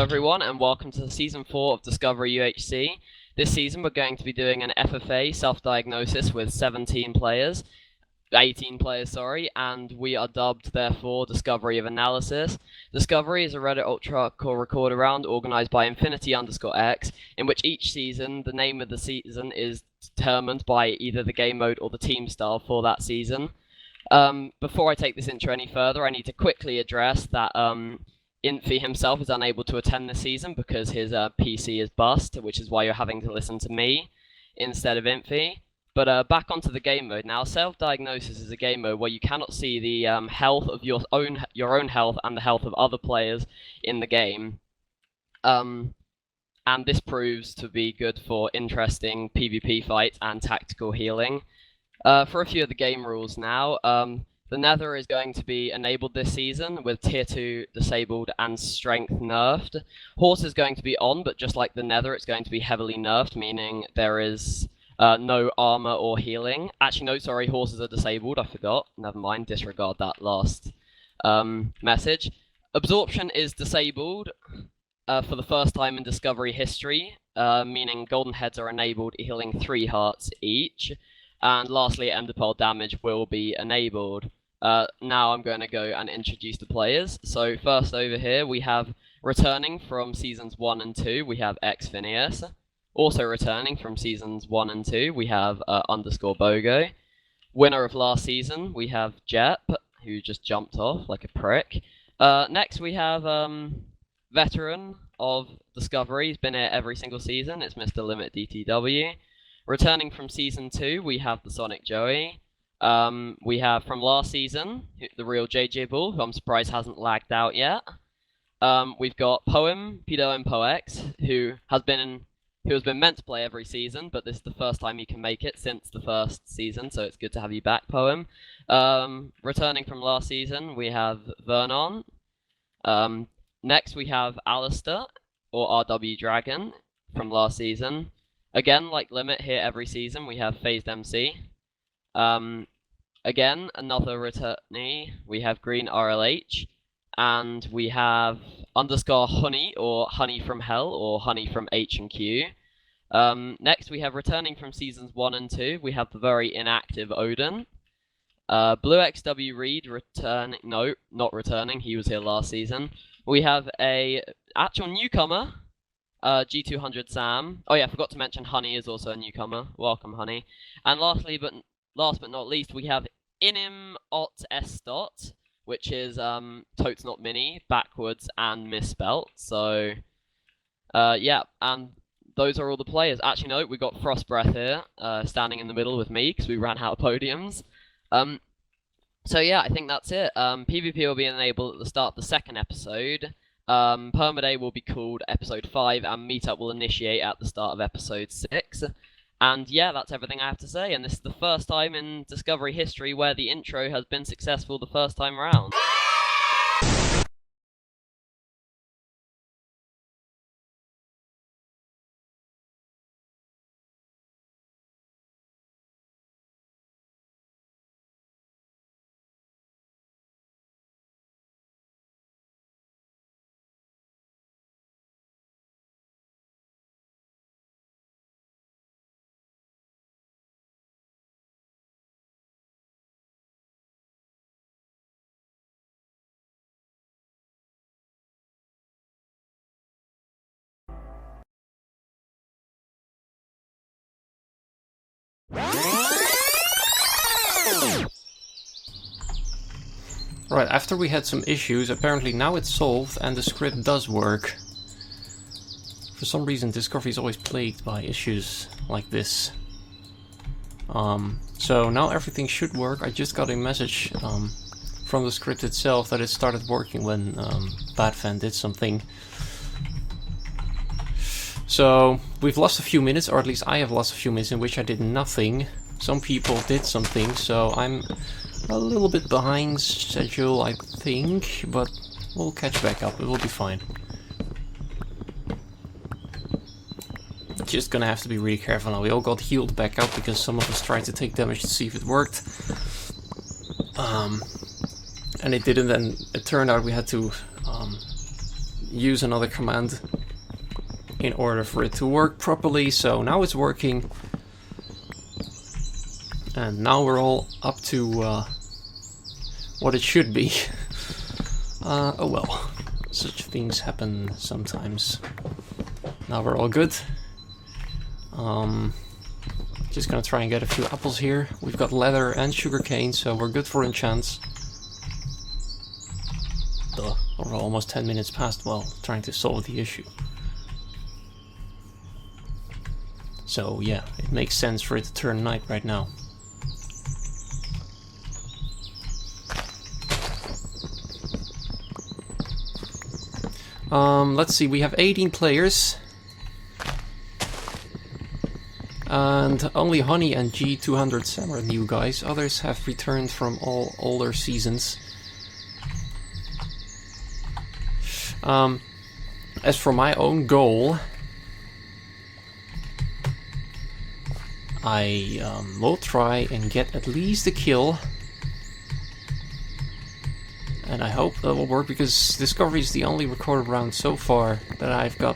everyone, and welcome to Season 4 of Discovery UHC. This season we're going to be doing an FFA, self-diagnosis, with 18 players, sorry, and we are dubbed, therefore, Discovery of Analysis. Discovery is a Reddit Ultra Core record around organised by Infinity_X, in which each season, the name of the season is determined by either the game mode or the team style for that season. Before I take this intro any further, I need to quickly address that Infy himself is unable to attend this season because his PC is bust, which is why you're having to listen to me instead of Infy. But back onto the game mode now. Self-diagnosis is a game mode where you cannot see the health of your own health and the health of other players in the game. And this proves to be good for interesting PvP fights and tactical healing. For a few of the game rules now, the Nether is going to be enabled this season with Tier 2 disabled and Strength nerfed. Horse is going to be on, but just like the Nether, it's going to be heavily nerfed, meaning there is no armor or healing. Actually, no, sorry, horses are disabled, I forgot. Never mind, disregard that last message. Absorption is disabled for the first time in Discovery history, meaning golden heads are enabled, healing 3 hearts each. And lastly, Ender Pearl damage will be enabled. Now I'm going to go and introduce the players. So first over here we have returning from seasons 1 and 2, we have xPhinehas. Also returning from seasons 1 and 2, we have _Bogo. Winner of last season, we have Jep, who just jumped off like a prick. Next we have veteran of Discovery, he's been here every single season, it's Mr. LimitDTW. Returning from Season 2, we have TheSonicJoey. We have from last season, the real JJBall, who I'm surprised hasn't lagged out yet. We've got Poempedoempoex, who has been meant to play every season, but this is the first time he can make it since the first season, so it's good to have you back, Poem. Returning from last season, we have VernonN. Next, we have Alistair, or RwDragon, from last season. Again, like Limit here every season, we have FazedMC. Again, another returnee, we have Green RLH. And we have _Honey, or HoneyFromHell, or Honey from H and Q. Next, we have returning from seasons 1 and 2, we have the very inactive Odennn. BlewXwReid not returning, he was here last season. We have a actual newcomer, G200 Sam. Oh yeah, I forgot to mention Honey is also a newcomer. Welcome, Honey. And last but not least, we have InimOtS, which is totes not mini, backwards and misspelt. So yeah, and those are all the players. Actually, no, we got Frostbreath here, standing in the middle with me because we ran out of podiums. So yeah, I think that's it. PvP will be enabled at the start of the second episode. Permaday will be called episode 5, and Meetup will initiate at the start of episode 6. And yeah, that's everything I have to say, and this is the first time in Discovery history where the intro has been successful the first time around. Right, after we had some issues, apparently now it's solved and the script does work. For some reason Discovery is always plagued by issues like this. So now everything should work. I just got a message from the script itself that it started working when Badfan did something. So we've lost a few minutes, or at least I have lost a few minutes in which I did nothing. Some people did something, so I'm a little bit behind schedule, I think, but we'll catch back up, it will be fine. Just gonna have to be really careful now. We all got healed back up because some of us tried to take damage to see if it worked. And it didn't, and it turned out we had to use another command in order for it to work properly. So now it's working. And now we're all up to what it should be. Oh well, such things happen sometimes. Now we're all good. Just gonna try and get a few apples here. We've got leather and sugarcane, so we're good for enchants. Duh, we're almost 10 minutes past, well, trying to solve the issue. So yeah, it makes sense for it to turn night right now. Let's see, we have 18 players. And only Honey and G200 are new guys. Others have returned from all older seasons. As for my own goal, I will try and get at least a kill. And I hope that will work, because Discovery is the only recorded round so far that I've got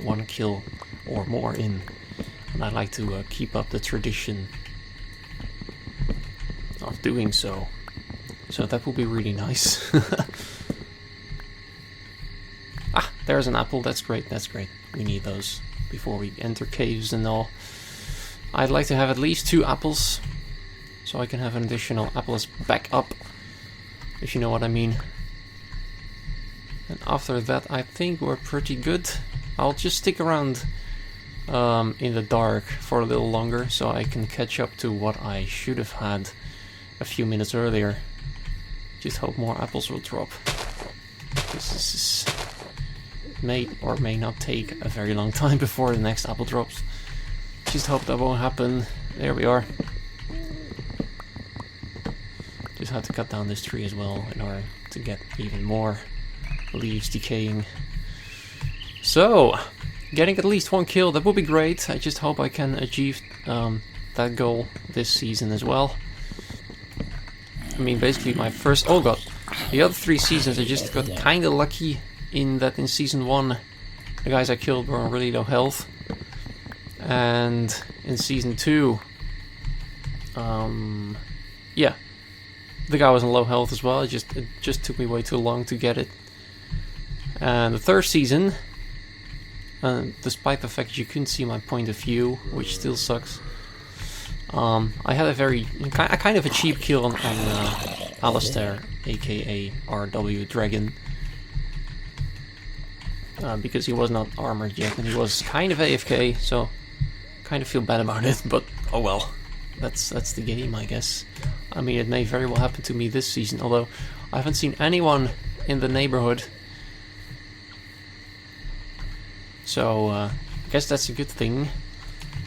one kill or more in. And I'd like to keep up the tradition of doing so. So that will be really nice. Ah, there's an apple. That's great, that's great. We need those before we enter caves and all. I'd like to have at least 2 apples, so I can have an additional apple as backup, if you know what I mean. And after that, I think we're pretty good. I'll just stick around in the dark for a little longer, so I can catch up to what I should have had a few minutes earlier. Just hope more apples will drop. This may or may not take a very long time before the next apple drops. Just hope that won't happen. There we are. Just had to cut down this tree as well in order to get even more leaves decaying. So, getting at least 1 kill, that would be great. I just hope I can achieve that goal this season as well. I mean, basically my first... Oh god, the other 3 seasons I just got kinda lucky in that in season 1 the guys I killed were on really low health. And in season 2, yeah, the guy was on low health as well. It just took me way too long to get it. And the 3rd season, despite the fact you couldn't see my point of view, which still sucks, I had a kind of a cheap kill on Alistair, aka RwDragon, because he was not armored yet and he was kind of AFK, so kind of feel bad about it, but oh well, that's the game, I guess. I mean, it may very well happen to me this season, although I haven't seen anyone in the neighborhood. So, I guess that's a good thing.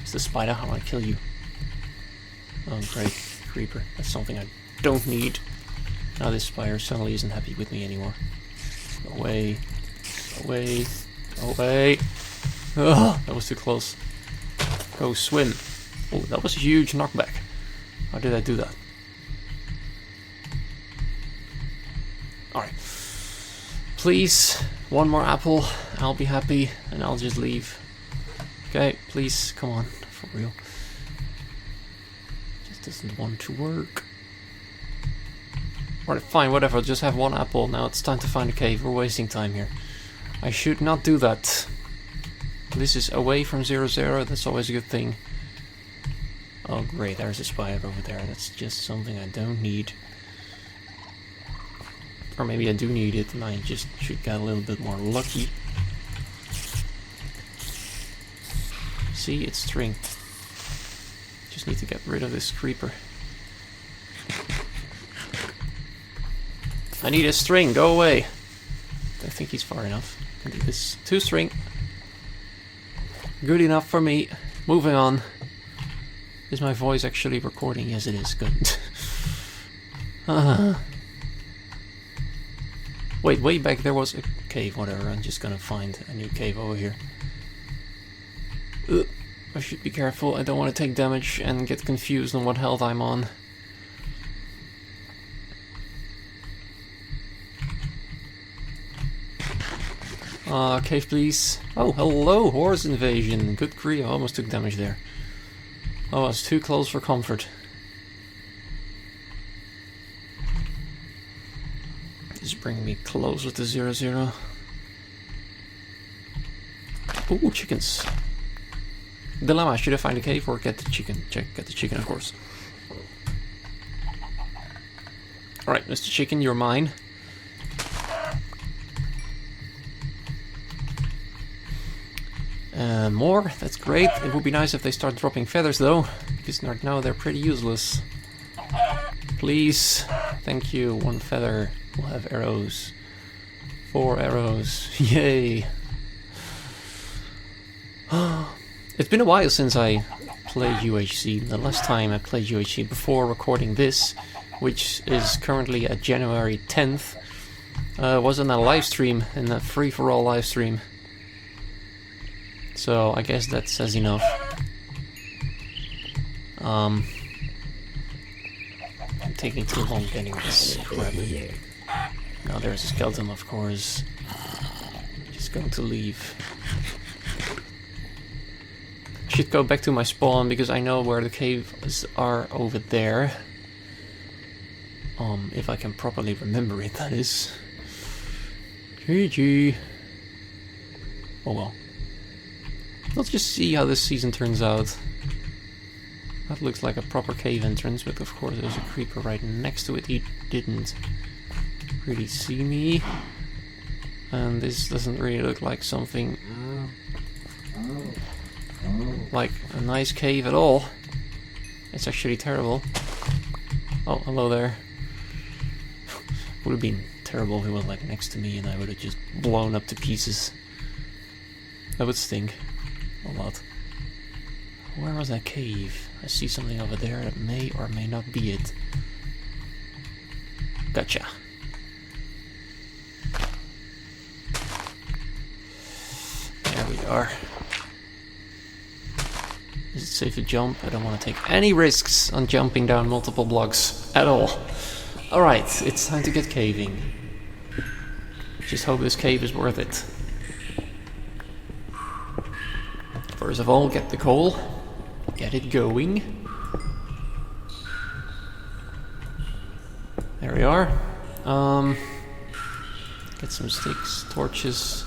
It's the spider, I want to kill you. Oh great, creeper, that's something I don't need. Now this spider suddenly isn't happy with me anymore. Go away, go away, go away. Ugh, that was too close. Go swim. Oh, that was a huge knockback. How did I do that? Alright. Please, 1 more apple. I'll be happy and I'll just leave. Okay, please, come on, for real. Just doesn't want to work. Alright, fine, whatever, just have 1 apple. Now it's time to find a cave. We're wasting time here. I should not do that. This is away from 0-0, that's always a good thing. Oh great, there's a spider over there. That's just something I don't need. Or maybe I do need it and I just should get a little bit more lucky. See, it's string. Just need to get rid of this creeper. I need a string, go away! I think he's far enough. I can do this. 2 string. Good enough for me. Moving on. Is my voice actually recording? Yes, it is. Good. Wait, way back there was a cave. Whatever, I'm just gonna find a new cave over here. I should be careful. I don't want to take damage and get confused on what health I'm on. Cave, please. Oh, hello, horse invasion. Good grief, I almost took damage there. Oh, I was too close for comfort. Just bring me closer to 0-0. Ooh, chickens. Dilemma, should I find a cave or get the chicken? Get the chicken, of course. Alright, Mr. Chicken, you're mine. More, that's great. It would be nice if they start dropping feathers though, because right now they're pretty useless. Please, thank you, 1 feather. We'll have arrows. 4 arrows, yay! It's been a while since I played UHC. The last time I played UHC before recording this, which is currently at January 10th, was in a live stream, in a free-for-all live stream. So I guess that says enough. I'm taking too long getting this crap. Now there's a skeleton, of course. Just going to leave. Should go back to my spawn because I know where the caves are over there. If I can properly remember it, that is. GG. Oh well. Let's just see how this season turns out. That looks like a proper cave entrance, but of course there's a creeper right next to it. He didn't really see me. And this doesn't really look like something like a nice cave at all. It's actually terrible. Oh, hello there. Would have been terrible if he was like next to me and I would have just blown up to pieces. That would stink a lot. Where was that cave? I see something over there that may or may not be it. Gotcha. There we are. Is it safe to jump? I don't want to take any risks on jumping down multiple blocks at all. Alright, it's time to get caving. Just hope this cave is worth it. First of all, get the coal. Get it going. There we are. Get some sticks, torches.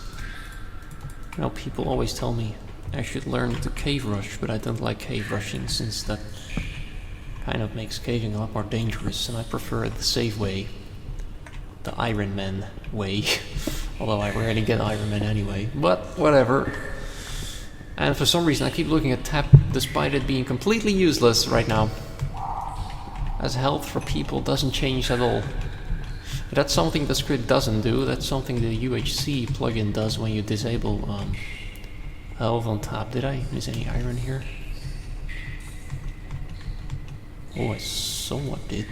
You know, people always tell me I should learn to cave rush, but I don't like cave rushing since that kind of makes caving a lot more dangerous, and I prefer the safe way. The Iron Man way. Although I rarely get Iron Man anyway, but whatever. And for some reason I keep looking at tap despite it being completely useless right now. As health for people doesn't change at all. But that's something the script doesn't do, that's something the UHC plugin does when you disable health on tap. Did I miss any iron here? Oh, I somewhat did.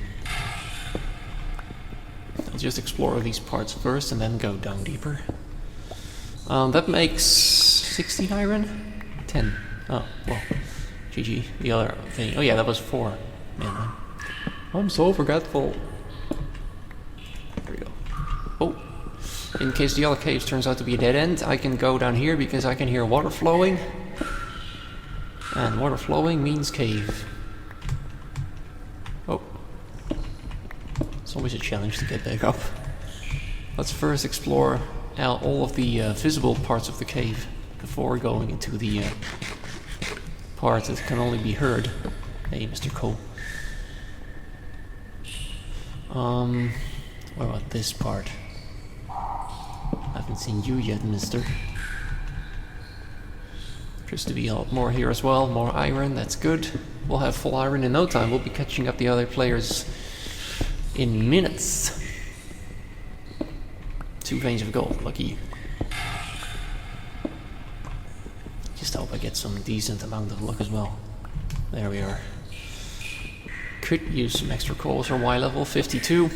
I'll just explore these parts first and then go down deeper. That makes 16 iron? 10. Oh, well. GG. The other thing. Oh yeah, that was 4. Man, I'm so forgetful. There we go. Oh. In case the other cave turns out to be a dead end, I can go down here because I can hear water flowing. And water flowing means cave. Oh. It's always a challenge to get back up. Let's first explore all of the visible parts of the cave before going into the part that can only be heard. Hey, Mr. Cole. What about this part? I haven't seen you yet, mister. Appears to be a lot more here as well. More iron, that's good. We'll have full iron in no time. We'll be catching up the other players in minutes. 2 veins of gold, lucky. Just hope I get some decent amount of luck as well. There we are. Could use some extra coals or Y level 52.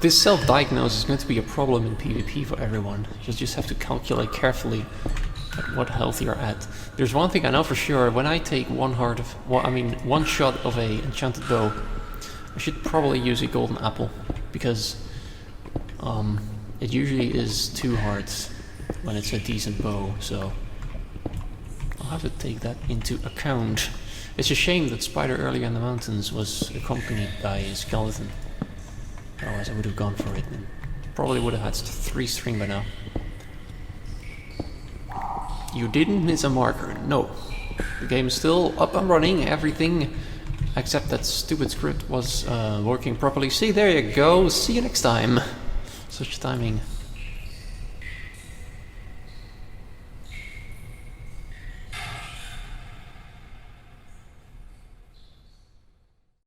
This self-diagnosis is going to be a problem in PvP for everyone. You just have to calculate carefully at what health you're at. There's one thing I know for sure: when I take one shot of a enchanted bow, I should probably use a golden apple, because it usually is too hard when it's a decent bow, so I'll have to take that into account. It's a shame that Spider earlier in the mountains was accompanied by a skeleton. Otherwise I would have gone for it and probably would have had 3 string by now. You didn't miss a marker, no. The game is still up and running, everything except that stupid script was working properly. See, there you go, see you next time. Such timing.